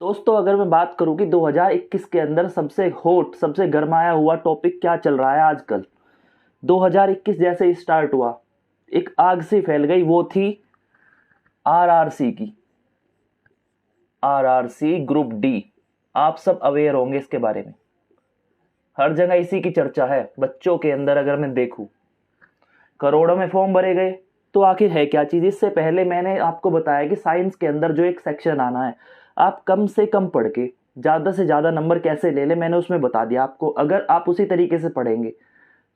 दोस्तों, अगर मैं बात करूं कि 2021 के अंदर सबसे हॉट, सबसे गरमाया हुआ टॉपिक क्या चल रहा है आजकल। 2021 जैसे ही स्टार्ट हुआ, एक आग सी फैल गई, वो थी आरआरसी की। RRC group D. आप सब अवेयर होंगे इसके बारे में। हर जगह इसी की चर्चा है। बच्चों के अंदर अगर मैं देखूं, करोड़ों में फॉर्म भरे गए। तो आखिर है क्या चीज? इससे पहले मैंने आपको बताया कि साइंस के अंदर जो एक सेक्शन आना है, आप कम से कम पढ़ के ज्यादा से ज्यादा नंबर कैसे ले ले, मैंने उसमें बता दिया आपको। अगर आप उसी तरीके से पढ़ेंगे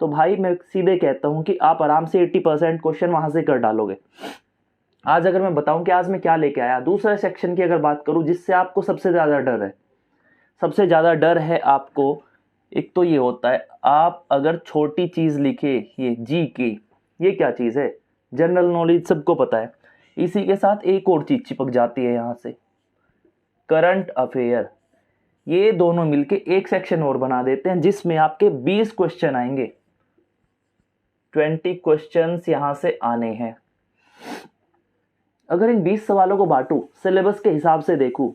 तो भाई मैं सीधे कहता हूं कि आप आराम से 80% क्वेश्चन वहां से कर डालोगे। आज अगर मैं बताऊं कि आज मैं क्या लेके आया, दूसरा सेक्शन की अगर बात करूं जिससे आपको सबसे ज्यादा डर है, सबसे ज्यादा डर है आपको। एक तो ये होता है, आप अगर छोटी चीज लिखे, ये जी के, ये क्या चीज है? जनरल नॉलेज सबको पता है। इसी के साथ एक और चीज चिपक जाती है यहां से, करंट अफेयर। ये दोनों मिलके एक सेक्शन और बना देते हैं जिसमें आपके 20 क्वेश्चन आएंगे। 20 क्वेश्चंस यहां से आने हैं। अगर इन 20 सवालों को बांटू, सिलेबस के हिसाब से देखूं,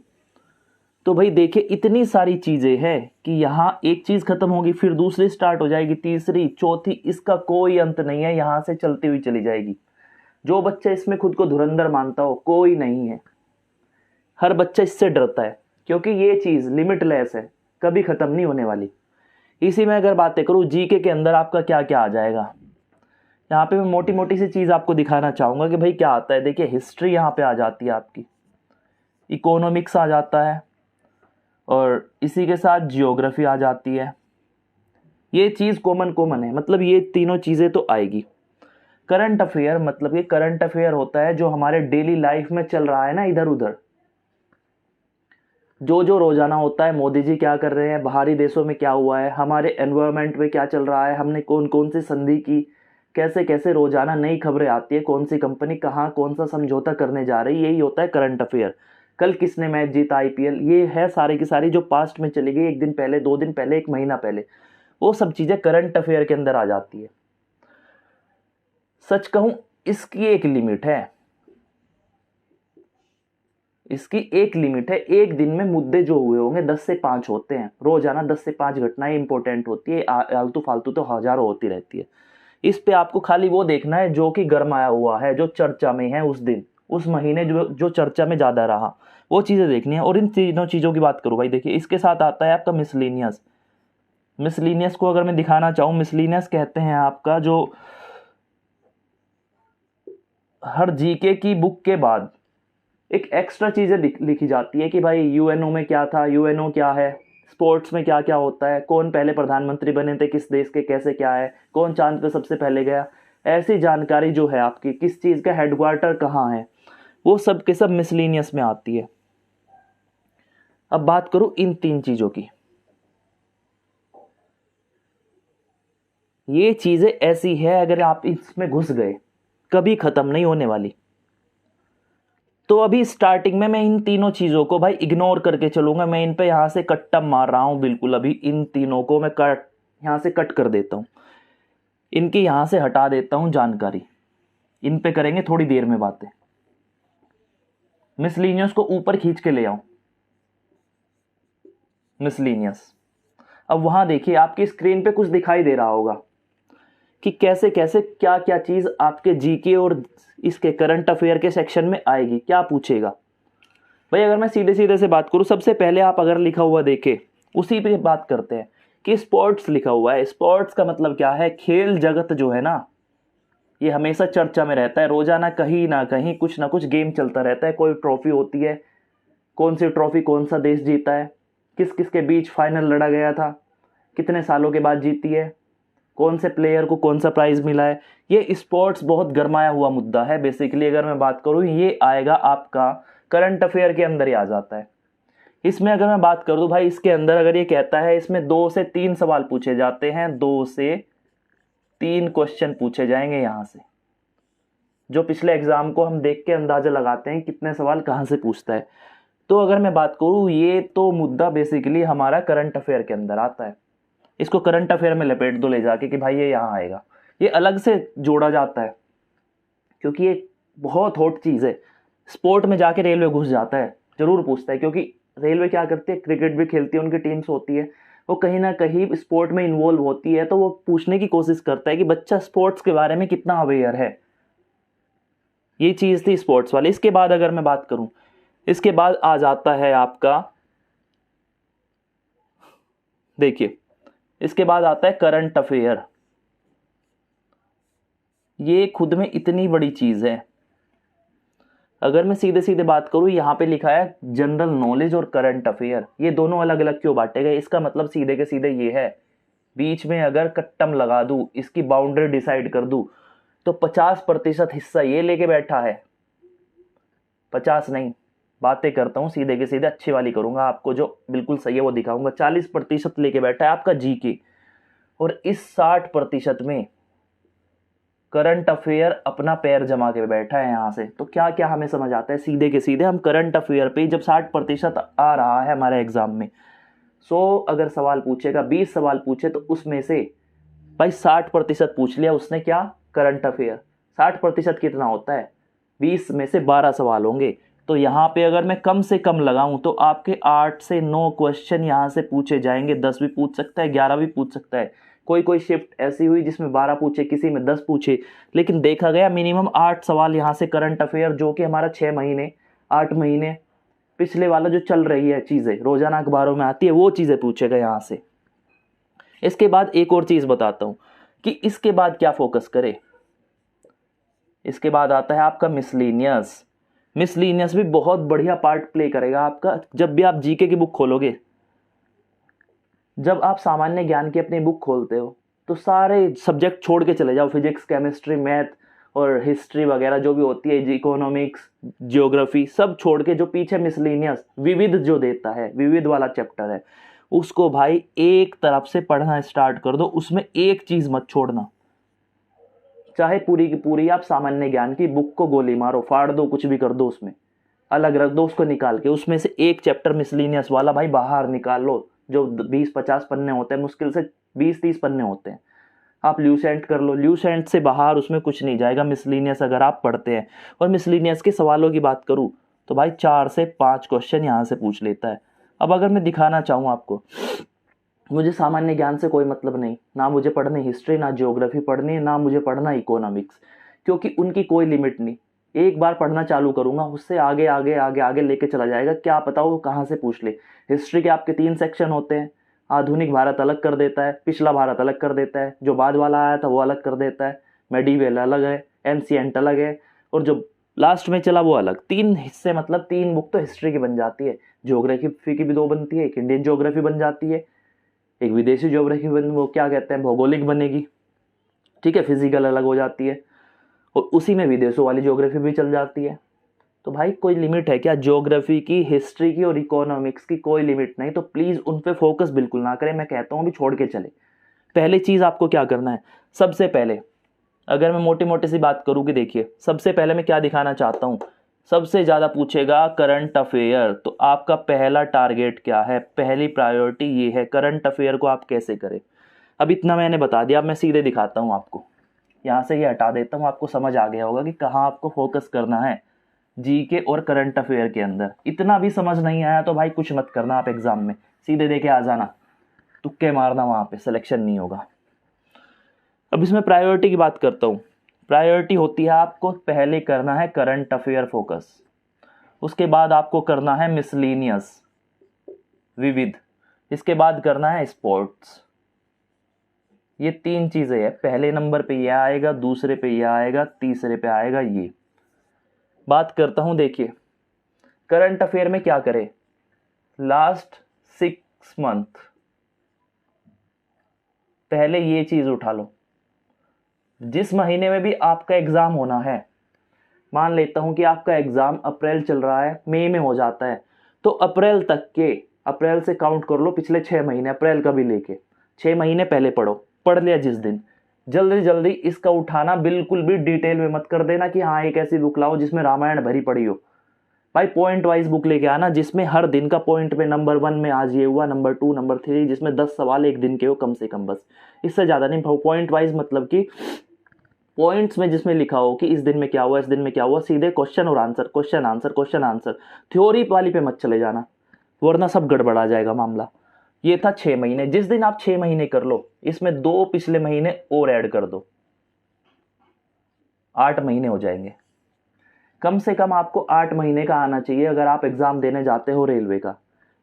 तो भाई देखिए इतनी सारी चीजें हैं कि यहाँ एक चीज खत्म होगी, फिर दूसरी स्टार्ट हो जाएगी, तीसरी, चौथी, इसका कोई अंत नहीं है। यहां से चलती हुई चली जाएगी। जो बच्चा इसमें खुद को धुरंधर मानता हो, कोई नहीं है। हर बच्चा इससे डरता है क्योंकि ये चीज लिमिटलेस है, कभी खत्म नहीं होने वाली। इसी में अगर बातें करूं, जीके के अंदर आपका क्या क्या आ जाएगा, यहाँ पे मैं मोटी मोटी सी चीज आपको दिखाना चाहूंगा कि भाई क्या आता है। देखिए, हिस्ट्री यहाँ पे आ जाती है आपकी, इकोनॉमिक्स आ जाता है, और इसी के साथ जियोग्राफी आ जाती है। ये चीज कॉमन कॉमन है, मतलब ये तीनों चीजें तो आएगी। करंट अफेयर, मतलब ये करंट अफेयर होता है जो हमारे डेली लाइफ में चल रहा है ना, इधर उधर, जो जो रोजाना होता है। मोदी जी क्या कर रहे हैं, बाहरी देशों में क्या हुआ है, हमारे एनवायरनमेंट में क्या चल रहा है, हमने कौन कौन सी संधि की, कैसे कैसे रोजाना नई खबरें आती है, कौन सी कंपनी कहाँ कौन सा समझौता करने जा रही है, यही होता है करंट अफेयर। कल किसने मैच जीता आईपीएल, ये है सारी की सारी जो पास्ट में चली गई, एक दिन पहले, 2 दिन पहले, एक महीना पहले, वो सब चीजें करंट अफेयर के अंदर आ जाती है। सच कहूं, इसकी एक लिमिट है। इसकी एक लिमिट है। एक दिन में मुद्दे जो हुए होंगे 10 से 5 होते हैं। रोजाना 10 से 5 घटनाएं इंपॉर्टेंट होती है, आलतू फालतू तो हजारों होती रहती है। इस पे आपको खाली वो देखना है जो कि गरमाया हुआ है, जो चर्चा में है उस दिन, उस महीने, जो जो चर्चा में ज्यादा रहा, वो चीजें देखनी है। और इन तीनों चीजों की बात करूं भाई, देखिए इसके साथ आता है आपका मिसलीनियस। मिसलीनियस को अगर मैं दिखाना चाहूं, मिसलीनियस कहते हैं आपका जो हर जीके की बुक के बाद एक एक्स्ट्रा चीजें लिखी जाती है कि भाई यूएनओ में क्या था, यूएनओ क्या है, स्पोर्ट्स में क्या क्या होता है, कौन पहले प्रधानमंत्री बने थे किस देश के, कैसे क्या है, कौन चांद पे सबसे पहले गया। ऐसी जानकारी जो है आपकी, किस चीज का हेडक्वार्टर कहाँ है, वो सब के सब मिसलीनियस में आती है। अब बात करूं इन तीन चीजों की, ये चीजें ऐसी है अगर आप इसमें घुस गए, कभी खत्म नहीं होने वाली। तो अभी स्टार्टिंग में मैं इन तीनों चीजों को भाई इग्नोर करके चलूंगा। मैं इन पे यहां से कट्टा मार रहा हूं बिल्कुल। अभी इन तीनों को मैं कट, यहां से कट कर देता हूं, इनकी यहां से हटा देता हूं जानकारी। इन पे करेंगे थोड़ी देर में बातें। मिसलीनियस को ऊपर खींच के ले आऊं, मिसलीनियस। अब वहां देखिए आपकी स्क्रीन पे कुछ दिखाई दे रहा होगा कि कैसे कैसे क्या क्या चीज आपके जीके और इसके करंट अफेयर के सेक्शन में आएगी, क्या पूछेगा। भाई अगर मैं सीधे सीधे से बात करूं, सबसे पहले आप अगर लिखा हुआ देखे, उसी पे बात करते हैं कि स्पोर्ट्स लिखा हुआ है। स्पोर्ट्स का मतलब क्या है? खेल जगत जो है ना, ये हमेशा चर्चा में रहता है। रोजाना कहीं ना कुछ गेम चलता रहता है, कोई ट्रॉफी होती है, कौन सी ट्रॉफी कौन सा देश जीता है, किस किस के बीच फाइनल लड़ा गया था, कितने सालों के बाद जीती है, कौन से प्लेयर को कौन सा प्राइज मिला है। ये स्पोर्ट्स बहुत गरमाया हुआ मुद्दा है। बेसिकली अगर मैं बात करूं, ये आएगा आपका करंट अफेयर के अंदर ही आ जाता है। इसमें अगर मैं बात कर दूं भाई, इसके अंदर अगर ये कहता है इसमें 2 से 3 सवाल पूछे जाते हैं, 2 से 3 क्वेश्चन पूछे जाएंगे यहां से, जो पिछले एग्जाम को हम देख के अंदाजा लगाते हैं कितने सवाल कहां से पूछता है। तो अगर मैं बात करूं, ये तो मुद्दा बेसिकली हमारा करंट अफेयर के अंदर आता है। इसको करंट अफेयर में लपेट दो ले जाके कि भाई ये यहां आएगा। ये अलग से जोड़ा जाता है क्योंकि ये बहुत हॉट चीज है। स्पोर्ट में जाके रेलवे घुस जाता है, जरूर पूछता है, क्योंकि रेलवे क्या करती है, क्रिकेट भी खेलती है, उनकी टीम्स होती है, वो कहीं ना कहीं स्पोर्ट में इन्वॉल्व होती है, तो वो पूछने की कोशिश करता है कि बच्चा स्पोर्ट्स के बारे में कितना अवेयर है। ये चीज़ थी स्पोर्ट्स वाली। इसके बाद अगर मैं बात करूं, इसके बाद आ जाता है आपका, देखिए इसके बाद आता है करंट अफेयर। ये खुद में इतनी बड़ी चीज़ है। अगर मैं सीधे सीधे बात करूं, यहाँ पे लिखा है जनरल नॉलेज और करंट अफेयर, ये दोनों अलग अलग क्यों बांटे गए? इसका मतलब सीधे के सीधे ये है, बीच में अगर कट्टम लगा दूं, इसकी बाउंड्री डिसाइड कर दूं, तो 50% हिस्सा ये लेके बैठा है, 50 नहीं, बातें करता हूं सीधे के सीधे, अच्छी वाली करूंगा, आपको जो बिल्कुल सही है वो दिखाऊंगा। 40% लेके बैठा है आपका जीके, और इस 60% में करंट अफेयर अपना पैर जमा के बैठा है यहाँ से। तो क्या क्या हमें समझ आता है, सीधे के सीधे हम करंट अफेयर पे जब 60% आ रहा है हमारे एग्जाम में, 100 अगर सवाल पूछेगा, 20 सवाल पूछे, तो उसमें से भाई 60% पूछ लिया उसने, क्या, करंट अफेयर। 60% कितना होता है, 20 में से 12 सवाल होंगे। तो यहाँ पे अगर मैं कम से कम लगाऊं तो आपके 8 से 9 क्वेश्चन यहाँ से पूछे जाएंगे। 10 भी पूछ सकता है, 11 भी पूछ सकता है। कोई कोई शिफ्ट ऐसी हुई जिसमें 12 पूछे, किसी में 10 पूछे, लेकिन देखा गया मिनिमम 8 सवाल यहाँ से करंट अफेयर, जो कि हमारा 6 महीने 8 महीने पिछले वाला जो चल रही है चीज़ें, रोजाना अखबारों में आती है, वो चीज़ें पूछेगा यहाँ से। इसके बाद एक और चीज़ बताता हूँ कि इसके बाद क्या फोकस करे। इसके बाद आता है आपका मिसलीनियस। मिसलीनियस भी बहुत बढ़िया पार्ट प्ले करेगा आपका। जब भी आप जीके की बुक खोलोगे, जब आप सामान्य ज्ञान की अपनी बुक खोलते हो, तो सारे सब्जेक्ट छोड़ के चले जाओ, फिजिक्स, केमिस्ट्री, मैथ और हिस्ट्री वगैरह जो भी होती है, इकोनॉमिक्स, जियोग्राफी, सब छोड़ के जो पीछे मिसलीनियस विविध जो देता है, विविध वाला चैप्टर है, उसको भाई एक तरफ से पढ़ना स्टार्ट कर दो। उसमें एक चीज मत छोड़ना, चाहे पूरी की पूरी आप सामान्य ज्ञान की बुक को गोली मारो, फाड़ दो, कुछ भी कर दो, उसमें अलग रख दो उसको निकाल के, उसमें से एक चैप्टर मिसलीनियस वाला भाई बाहर निकाल लो, जो 20-50 पन्ने होते हैं, मुश्किल से 20-30 पन्ने होते हैं, आप ल्यूसेंट कर लो, ल्यूसेंट से बाहर उसमें कुछ नहीं जाएगा मिसलीनियस अगर आप पढ़ते हैं। और मिसलीनियस के सवालों की बात करूँ तो भाई 4 से 5 क्वेश्चन यहाँ से पूछ लेता है। अब अगर मैं दिखाना चाहूँ आपको, मुझे सामान्य ज्ञान से कोई मतलब नहीं, ना मुझे पढ़नी हिस्ट्री, ना ज्योग्राफी पढ़नी, ना मुझे पढ़ना इकोनॉमिक्स, क्योंकि उनकी कोई लिमिट नहीं। एक बार पढ़ना चालू करूंगा, उससे आगे आगे आगे आगे लेके चला जाएगा, क्या पता वो कहाँ से पूछ ले। हिस्ट्री के आपके 3 सेक्शन होते हैं, आधुनिक भारत अलग कर देता है, पिछला भारत अलग कर देता है, जो बाद वाला आया था वो अलग कर देता है, मेडिवेल अलग है, एंशिएंट अलग है, और जो लास्ट में चला वो अलग। 3 हिस्से, मतलब 3 बुक तो हिस्ट्री की बन जाती है। ज्योग्राफी की भी 2 बनती है, एक इंडियन ज्योग्राफी बन जाती है, एक विदेशी ज्योग्राफी बन, वो क्या कहते हैं, भौगोलिक बनेगी, ठीक है, फिजिकल अलग हो जाती है, और उसी में विदेशों वाली ज्योग्राफी भी चल जाती है। तो भाई कोई लिमिट है क्या ज्योग्राफी की, हिस्ट्री की और इकोनॉमिक्स की? कोई लिमिट नहीं। तो प्लीज उन पे फोकस बिल्कुल ना करें, मैं कहता हूं अभी छोड़ के चले। पहली चीज आपको क्या करना है, सबसे पहले अगर मैं मोटी मोटी सी बात करूं कि देखिए, सबसे पहले मैं क्या दिखाना चाहता हूं, सबसे ज्यादा पूछेगा करंट अफेयर, तो आपका पहला टारगेट क्या है, पहली प्रायोरिटी ये है, करंट अफेयर को आप कैसे करें। अब इतना मैंने बता दिया, अब मैं सीधे दिखाता हूं आपको, यहाँ से ये हटा देता हूँ, आपको समझ आ गया होगा कि कहाँ आपको फोकस करना है जीके और करंट अफेयर के अंदर। इतना भी समझ नहीं आया तो भाई कुछ मत करना, आप एग्जाम में सीधे देके आ जाना, तुक्के मारना, वहां पे सिलेक्शन नहीं होगा। अब इसमें प्रायोरिटी की बात करता हूँ। प्रायोरिटी होती है आपको पहले करना है करंट अफेयर फोकस, उसके बाद आपको करना है मिसलीनियस विविध, इसके बाद करना है स्पोर्ट्स। ये 3 चीजें हैं, पहले नंबर पे ये आएगा, दूसरे पे ये आएगा, तीसरे पे आएगा ये। बात करता हूं, देखिए करंट अफेयर में क्या करें, लास्ट 6 मंथ पहले ये चीज उठा लो। जिस महीने में भी आपका एग्जाम होना है, मान लेता हूं कि आपका एग्जाम अप्रैल चल रहा है, मई में हो जाता है, तो अप्रैल तक के, अप्रैल से काउंट कर लो पिछले 6 महीने, अप्रैल का भी लेके 6 महीने पहले पढ़ो, पढ़ लिया जिस दिन, जल्दी जल्दी इसका उठाना, बिल्कुल भी डिटेल में मत कर देना कि हाँ एक ऐसी बुक लाओ जिसमें रामायण भरी पड़ी हो। भाई पॉइंट वाइज बुक लेके आना, जिसमें हर दिन का पॉइंट में नंबर 1 में आज ये हुआ, नंबर 2, नंबर 3, जिसमें 10 सवाल एक दिन के हो कम से कम, बस इससे ज्यादा नहीं। पॉइंट वाइज मतलब कि पॉइंट्स में जिसमें लिखा हो कि इस दिन में क्या हुआ, इस दिन में क्या हुआ, सीधे क्वेश्चन और answer, question answer, question answer. Theory वाली पे मत चले जाना, वरना सब गड़बड़ा जाएगा मामला। ये था 6 महीने। जिस दिन आप 6 महीने कर लो, इसमें 2 पिछले महीने और ऐड कर दो, 8 महीने हो जाएंगे। कम से कम आपको 8 महीने का आना चाहिए अगर आप एग्जाम देने जाते हो रेलवे का।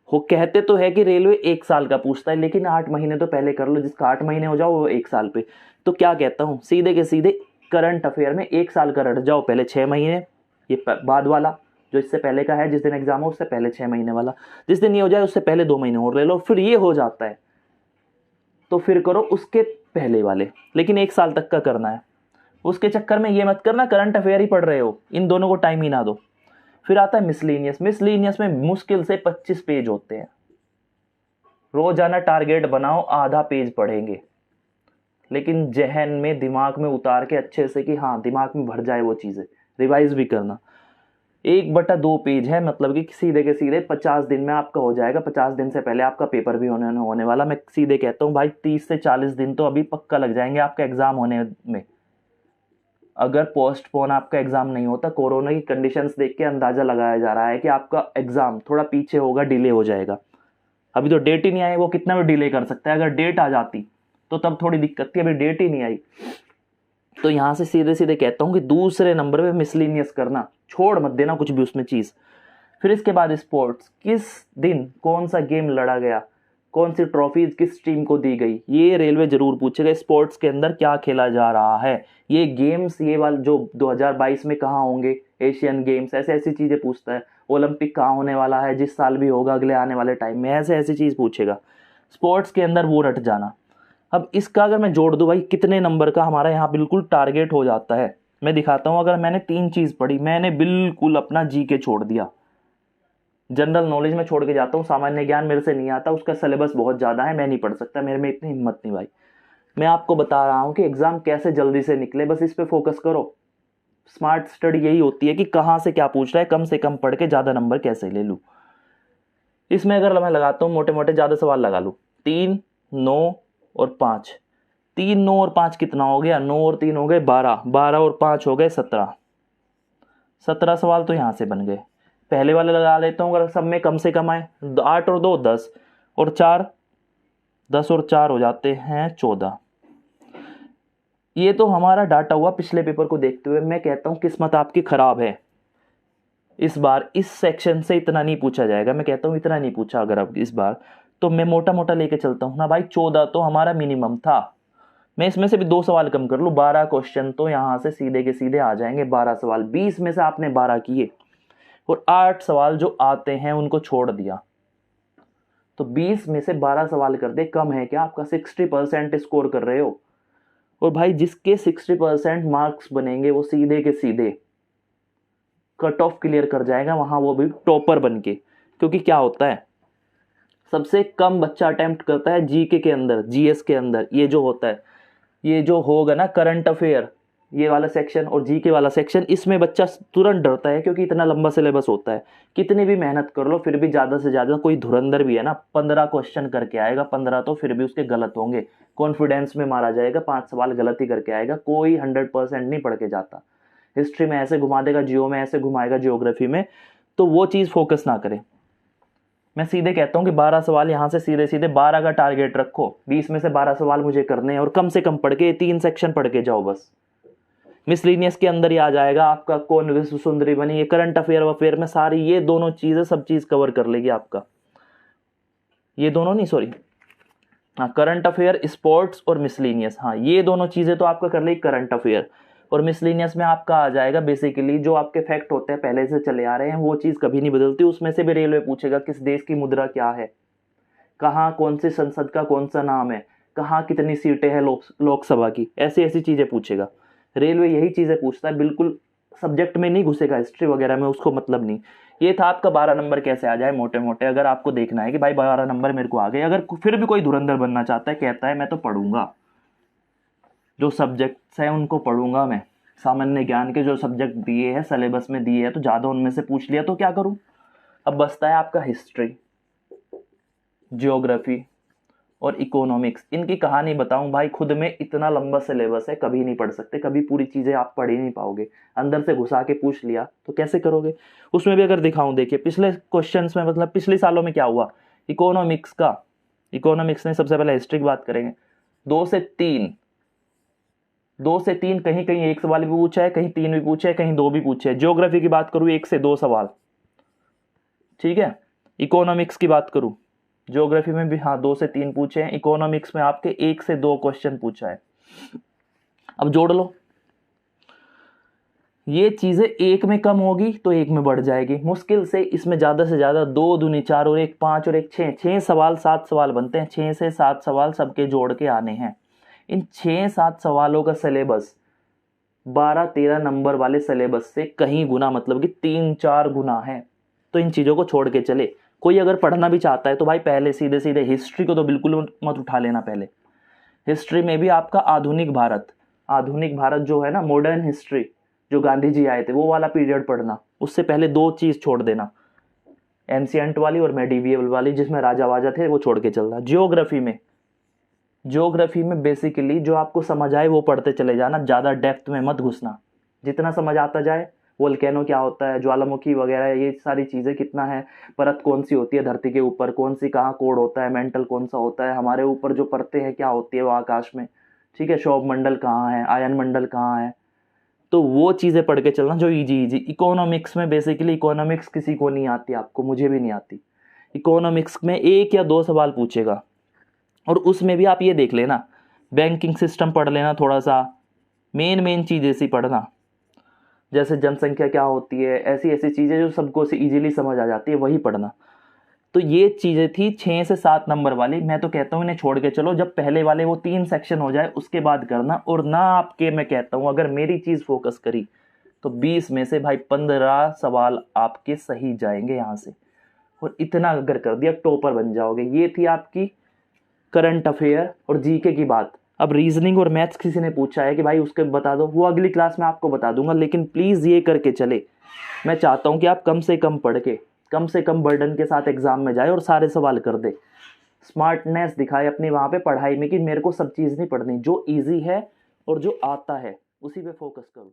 वो कहते तो है कि रेलवे 1 साल का पूछता है, लेकिन 8 महीने तो पहले कर लो, जिसका 8 महीने हो जाओ वो 1 साल पे। तो क्या कहता हूं, सीधे के सीधे करंट अफेयर में 1 साल का रट जाओ, पहले 6 महीने, ये बाद वाला जो इससे पहले का है, जिस दिन एग्जाम हो उससे पहले 6 महीने वाला, जिस दिन ये हो जाए उससे पहले 2 महीने और ले लो, फिर ये हो जाता है तो फिर करो उसके पहले वाले, लेकिन 1 साल तक का करना है। उसके चक्कर में ये मत करना करंट अफेयर ही पढ़ रहे हो, इन दोनों को टाइम ही ना दो। फिर आता है मिसलेनियस। मिसलेनियस में मुश्किल से 25 पेज होते हैं। रोजाना टारगेट बनाओ, आधा पेज पढ़ेंगे, लेकिन जहन में दिमाग में उतार के अच्छे से कि हाँ दिमाग में भर जाए वो चीजें, रिवाइज भी करना। 1/2 पेज है, मतलब कि सीधे के सीधे 50 दिन में आपका हो जाएगा। 50 दिन से पहले आपका पेपर भी होने वाला। मैं सीधे कहता हूँ भाई 30 से 40 दिन तो अभी पक्का लग जाएंगे आपका एग्जाम होने में। अगर पोस्टपोन आपका एग्जाम नहीं होता, कोरोना की कंडीशंस देख के अंदाजा लगाया जा रहा है कि आपका एग्जाम थोड़ा पीछे होगा, डिले हो जाएगा। अभी तो डेट ही नहीं आई, वो कितना भी डिले कर सकता है। अगर डेट आ जाती तो तब थोड़ी दिक्कत थी, अभी डेट ही नहीं आई। तो यहां से सीधे सीधे कहता हूं कि दूसरे नंबर पे मिसलिनियस करना, छोड़ मत देना कुछ भी उसमें चीज। फिर इसके बाद स्पोर्ट्स, किस दिन कौन सा गेम लड़ा गया, कौन सी ट्रॉफीज किस टीम को दी गई, ये रेलवे जरूर पूछेगा। स्पोर्ट्स के अंदर क्या खेला जा रहा है, ये गेम्स, ये वाले जो 2022 में कहाँ होंगे, एशियन गेम्स, ऐसे ऐसी चीजें पूछता है। ओलंपिक कहाँ होने वाला है, जिस साल भी होगा अगले आने वाले टाइम में, ऐसे ऐसी चीज पूछेगा। स्पोर्ट्स के अंदर वो रट जाना। अब इसका अगर मैं जोड़ दूं भाई, कितने नंबर का हमारा यहाँ बिल्कुल टारगेट हो जाता है, मैं दिखाता हूं। अगर मैंने 3 चीज पढ़ी, मैंने बिल्कुल अपना जीके छोड़ दिया। जनरल नॉलेज में छोड़ के जाता हूँ, सामान्य ज्ञान मेरे से नहीं आता, उसका सिलेबस बहुत ज्यादा है, मैं नहीं पढ़ सकता, मेरे में इतनी हिम्मत नहीं भाई। मैं आपको बता रहा हूँ कि एग्जाम कैसे जल्दी से निकले, बस इस पे फोकस करो। स्मार्ट स्टडी यही होती है कि कहाँ से क्या पूछ रहा है, कम से कम पढ़ के ज्यादा नंबर कैसे ले लूँ। इसमें अगर मैं लगाता हूँ मोटे मोटे ज्यादा सवाल लगा लूँ, 3, 9 और 5। 3, 9 और 5 कितना हो गया, 9 और 3 हो गए 12, 12 और 5 हो गए 17। 17 सवाल तो यहाँ से बन गए। पहले वाले लगा लेता हूँ, अगर सब में कम से कम आए, 8 और 2 10 और 4, 10 और 4 हो जाते हैं 14। ये तो हमारा डाटा हुआ पिछले पेपर को देखते हुए। मैं कहता हूँ किस्मत आपकी खराब है, इस बार इस सेक्शन से इतना नहीं पूछा जाएगा। मैं कहता हूँ इतना नहीं पूछा अगर अब इस बार, तो मैं मोटा मोटा लेके चलता हूँ ना भाई। 14 तो हमारा मिनिमम था, मैं इसमें से भी 2 सवाल कम कर लूँ, 12 क्वेश्चन तो यहाँ से सीधे के सीधे आ जाएंगे। 12 सवाल, 20 में से आपने 12 किए और 8 सवाल जो आते हैं उनको छोड़ दिया, तो 20 में से 12 सवाल कर दे, कम है क्या आपका? 60% स्कोर कर रहे हो। और भाई जिसके 60% मार्क्स बनेंगे वो सीधे के सीधे कट ऑफ क्लियर कर जाएगा वहां, वो भी टॉपर बन के। क्योंकि क्या होता है, सबसे कम बच्चा अटेम्प्ट करता है जीके के अंदर, जीएस के अंदर। ये जो होता है, ये जो होगा ना करंट अफेयर, ये वाला सेक्शन और जीके वाला सेक्शन, इसमें बच्चा तुरंत डरता है क्योंकि इतना लंबा सिलेबस होता है। कितनी भी मेहनत कर लो फिर भी ज्यादा से ज्यादा, कोई धुरंधर भी है ना 15 क्वेश्चन करके आएगा, 15 तो फिर भी उसके गलत होंगे, कॉन्फिडेंस में मारा जाएगा, 5 सवाल गलत ही करके आएगा। कोई 100% नहीं पढ़ के जाता। हिस्ट्री में ऐसे घुमा देगा, जियो में ऐसे घुमाएगा, जियोग्राफी में, तो वो चीज फोकस ना करें। मैं सीधे कहता हूं कि 12 सवाल यहां से सीधे सीधे 12 का टारगेट रखो, 20 में से 12 सवाल मुझे करने हैं और कम से कम पढ़ के 3 सेक्शन पढ़ के जाओ बस। मिसलिनियस के अंदर ही आ जाएगा आपका कौन विश्व सुंदरी बनी, ये करंट अफेयर में सारी ये दोनों चीजें सब चीज कवर कर लेगी आपका। ये दोनों नहीं, सॉरी, हाँ, करंट अफेयर, स्पोर्ट्स और मिसलिनियस, हाँ ये दोनों चीजें तो आपका कर लेगी करंट अफेयर। और मिसलिनियस में आपका आ जाएगा बेसिकली जो आपके फैक्ट होते हैं पहले से चले आ रहे हैं, वो चीज कभी नहीं बदलती। उसमें से भी रेलवे पूछेगा किस देश की मुद्रा क्या है, कहाँ कौन सी संसद का कौन सा नाम है, कहाँ कितनी सीटें हैं लोकसभा की, ऐसी ऐसी चीजें पूछेगा। रेलवे यही चीजें पूछता है, बिल्कुल सब्जेक्ट में नहीं घुसेगा, हिस्ट्री वगैरह में उसको मतलब नहीं। ये था आपका 12 नंबर कैसे आ जाए मोटे मोटे, अगर आपको देखना है कि भाई 12 नंबर मेरे को आ गए। अगर फिर भी कोई धुरंधर बनना चाहता है, कहता है मैं तो पढ़ूंगा, जो सब्जेक्ट्स हैं उनको पढ़ूंगा मैं, सामान्य ज्ञान के जो सब्जेक्ट दिए हैं सिलेबस में दिए हैं, तो ज्यादा उनमें से पूछ लिया तो क्या करूं। अब बचता है आपका हिस्ट्री, जियोग्राफी और इकोनॉमिक्स, इनकी कहानी बताऊं भाई, खुद में इतना लंबा सिलेबस है, कभी नहीं पढ़ सकते, कभी पूरी चीजें आप पढ़ ही नहीं पाओगे। अंदर से घुसा के पूछ लिया तो कैसे करोगे। उसमें भी अगर दिखाऊं, देखिए पिछले क्वेश्चंस में, मतलब पिछले सालों में क्या हुआ इकोनॉमिक्स का, इकोनॉमिक्स ने सबसे पहले हिस्ट्री की बात करेंगे, 2 से 3 कहीं कहीं 1 सवाल भी पूछा है, कहीं 3 भी पूछे है, कहीं 2 भी पूछे है। ज्योग्राफी की बात करूं 1 से 2 सवाल, ठीक है। इकोनॉमिक्स की बात करूं, ज्योग्राफी में भी हाँ 2 से 3 पूछे हैं, इकोनॉमिक्स में आपके 1 से 2 क्वेश्चन पूछा है। अब जोड़ लो, ये चीजें एक में कम होगी तो एक में बढ़ जाएगी, मुश्किल से इसमें ज्यादा से ज्यादा 2 दूनी 4 और 1 5 और 1 6 सवाल 7 सवाल बनते हैं। 6 से 7 सवाल सबके जोड़ के आने हैं। इन 6-7 सवालों का सिलेबस 12-13 नंबर वाले सिलेबस से कहीं गुना, मतलब कि 3-4 गुना है। तो इन चीजों को छोड़ के चले। कोई अगर पढ़ना भी चाहता है तो भाई पहले सीधे सीधे हिस्ट्री को तो बिल्कुल मत उठा लेना। पहले हिस्ट्री में भी आपका आधुनिक भारत जो है ना, मॉडर्न हिस्ट्री, जो गांधी जी आए थे वो वाला पीरियड पढ़ना। उससे पहले 2 चीज छोड़ देना, एंशियंट वाली और मेडिवियल वाली, जिसमें राजा वाजा थे, वो छोड़ के चलना। ज्योग्राफी में बेसिकली जो आपको समझ आए वो पढ़ते चले जाना, ज़्यादा डेप्थ में मत घुसना। जितना समझ आता जाए, वोल्केनो क्या होता है, ज्वालामुखी वगैरह, ये सारी चीज़ें कितना है, परत कौन सी होती है धरती के ऊपर, कौन सी कहाँ कोड होता है, मेंटल कौन सा होता है, हमारे ऊपर जो परतें हैं क्या होती है वो आकाश में, ठीक है, शोभ मंडल कहाँ है, आयन मंडल कहाँ है, तो वो चीज़ें पढ़ के चलना जो इजी। इकोनॉमिक्स में बेसिकली, इकोनॉमिक्स किसी को नहीं आती, आपको, मुझे भी नहीं आती। इकोनॉमिक्स में 1 या 2 सवाल पूछेगा, और उसमें भी आप ये देख लेना, बैंकिंग सिस्टम पढ़ लेना थोड़ा सा, मेन चीज़ें सी पढ़ना, जैसे जनसंख्या क्या होती है, ऐसी ऐसी चीज़ें जो सबको से इजीली समझ आ जाती है, वही पढ़ना। तो ये चीज़ें थी 6 से 7 नंबर वाली। मैं तो कहता हूँ इन्हें छोड़ के चलो, जब पहले वाले वो 3 सेक्शन हो जाए उसके बाद करना। और ना आपके, मैं कहता हूँ अगर मेरी चीज़ फोकस करी तो 20 में से भाई 15 सवाल आपके सही जाएंगे यहाँ से, और इतना अगर कर दिया टॉपर बन जाओगे। ये थी आपकी करंट अफेयर और जीके की बात। अब रीजनिंग और मैथ्स किसी ने पूछा है कि भाई उसके बता दो, वो अगली क्लास में आपको बता दूंगा, लेकिन प्लीज़ ये करके चले। मैं चाहता हूँ कि आप कम से कम पढ़ के, कम से कम बर्डन के साथ एग्जाम में जाए और सारे सवाल कर दे, स्मार्टनेस दिखाए अपनी वहाँ पे पढ़ाई में कि मेरे को सब चीज़ नहीं पढ़नी, जो ईजी है और जो आता है उसी पे फोकस करूँ।